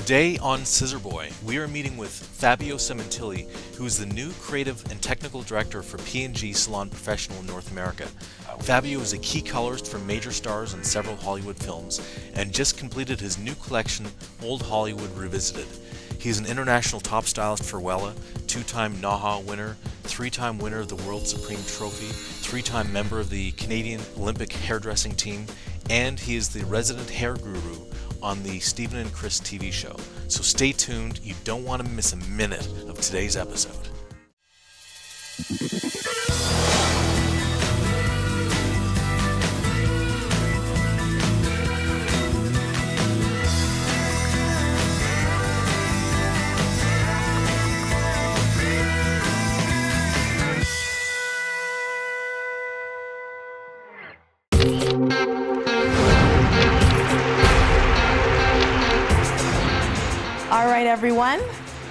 Today on Scissor Boy, we are meeting with Fabio Sementilli, who is the new creative and technical director for P&G Salon Professional in North America. Fabio is a key colorist for major stars in several Hollywood films and just completed his new collection, Old Hollywood Revisited. He is an international top stylist for Wella, two-time NAHA winner, three-time winner of the World Supreme Trophy, three-time member of the Canadian Olympic hairdressing team, and he is the resident hair guru on the Stephen and Chris TV show. So stay tuned, you don't want to miss a minute of today's episode. All right, everyone.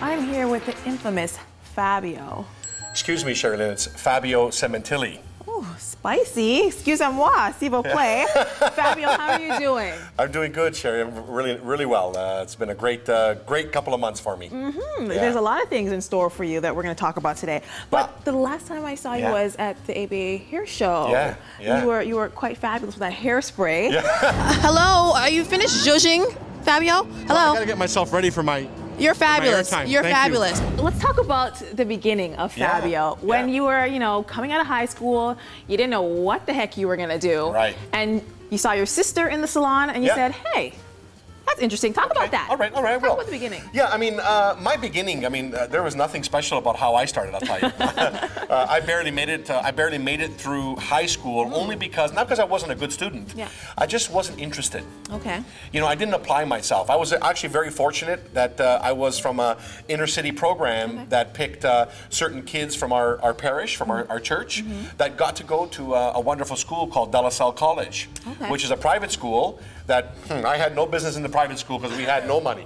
I'm here with the infamous Fabio. Excuse me, Sherilyn, it's Fabio Sementilli. Oh, spicy. Excusez-moi, s'il vous plaît. Fabio, how are you doing? I'm doing good, Sherry. I'm really well. It's been a great couple of months for me. Mm-hmm. Yeah. There's a lot of things in store for you that we're going to talk about today. But the last time I saw you was at the ABA Hair Show. Yeah. You were quite fabulous with that hairspray. Yeah. Hello, are you finished zhuzhing, Fabio? Hello. Well, I gotta get myself ready for my You're fabulous. You're Thank fabulous. you. Let's talk about the beginning of Fabio. When you were, coming out of high school, you didn't know what the heck you were gonna do. Right. And you saw your sister in the salon and you said, hey, that's interesting. Talk about that. All right. Talk about the beginning. Yeah, I mean, my beginning. I mean, there was nothing special about how I started. I'll tell you. I barely made it. I barely made it through high school, only because not because I wasn't a good student. Yeah. I just wasn't interested. Okay. I didn't apply myself. I was actually very fortunate that I was from a inner city program that picked certain kids from our parish, from our church, that got to go to a wonderful school called De La Salle College, which is a private school that I had no business in the private school because we had no money.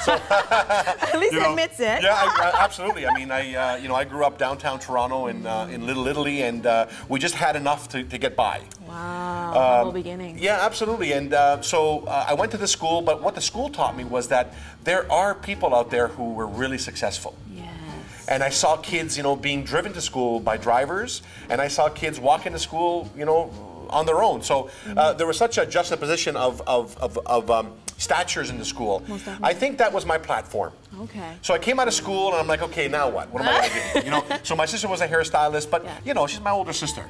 So, at least admits it. Yeah, absolutely. I mean, I grew up downtown Toronto in Little Italy, and we just had enough to get by. Wow, humble beginning. Yeah, absolutely. And so I went to the school, but what the school taught me was that there are people out there who were really successful. Yes. And I saw kids, being driven to school by drivers, and I saw kids walking to school, on their own. So there was such a juxtaposition of statures in the school. I think that was my platform. Okay. So I came out of school and I'm like, okay, now what? What am I going to do? So my sister was a hairstylist, but she's my older sister.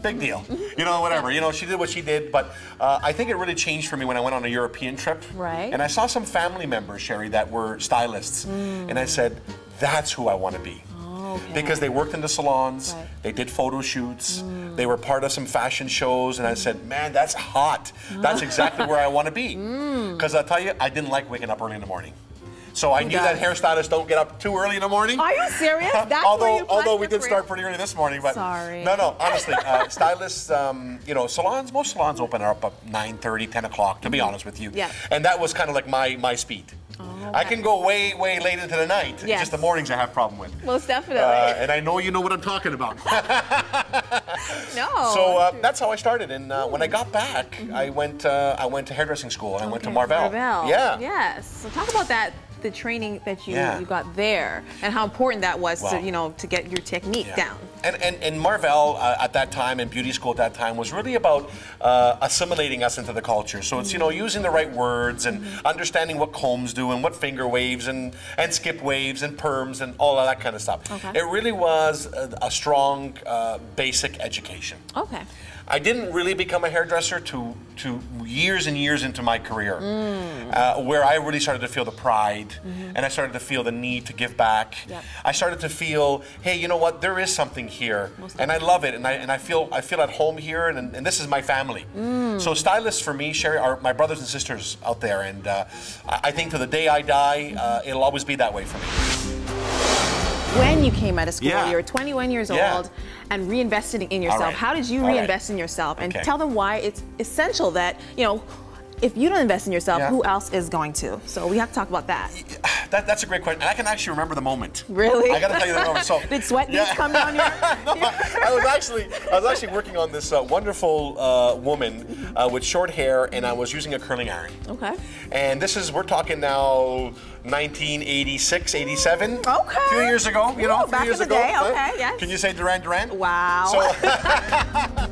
Big deal. Whatever. She did what she did, but I think it really changed for me when I went on a European trip. Right. And I saw some family members, Sherry, that were stylists, and I said, that's who I want to be. Okay. Because they worked in the salons, they did photo shoots, they were part of some fashion shows, and I said, man, that's hot. That's exactly where I want to be. Because I'll tell you, I didn't like waking up early in the morning. So I knew that hairstylists don't get up too early in the morning. Are you serious? That's although we did start pretty early this morning. But sorry. No, honestly, stylists, salons, most salons open up at 9:30, 10 o'clock, to be honest with you. Yeah. And that was kind of like my speed. I can go way late into the night. It's just the mornings I have a problem with. Most definitely. And I know you know what I'm talking about. No. So that's how I started. And when I got back, I went to hairdressing school and I went to Marvell. Yeah. Yes. So talk about that. The training that you got there and how important that was to get your technique down. And Marvell at that time and beauty school at that time was really about assimilating us into the culture. So it's using the right words and understanding what combs do and what finger waves and skip waves and perms and all of that kind of stuff. Okay. It really was a strong basic education. Okay. I didn't really become a hairdresser to years and years into my career, where I really started to feel the pride, and I started to feel the need to give back. Yep. I started to feel, hey, you know what? There is something here, and I love it, and I feel at home here, and this is my family. So stylists for me, Sherry, are my brothers and sisters out there, and I think to the day I die, it'll always be that way for me. When you came out of school, you were 21 years old and reinvesting in yourself. How did you reinvest in yourself? And tell them why it's essential that, if you don't invest in yourself, Yeah. who else is going to? So we have to talk about that. That's a great question. And I can actually remember the moment. Really? I got to tell you the moment. So, Did sweat beads come down your? No, I was actually working on this wonderful woman with short hair, and I was using a curling iron. Okay. And we're talking now 1986, 87. Okay. A few years ago, you know, Ooh, back in the day. Okay, yes. Can you say Duran Duran? Wow. So,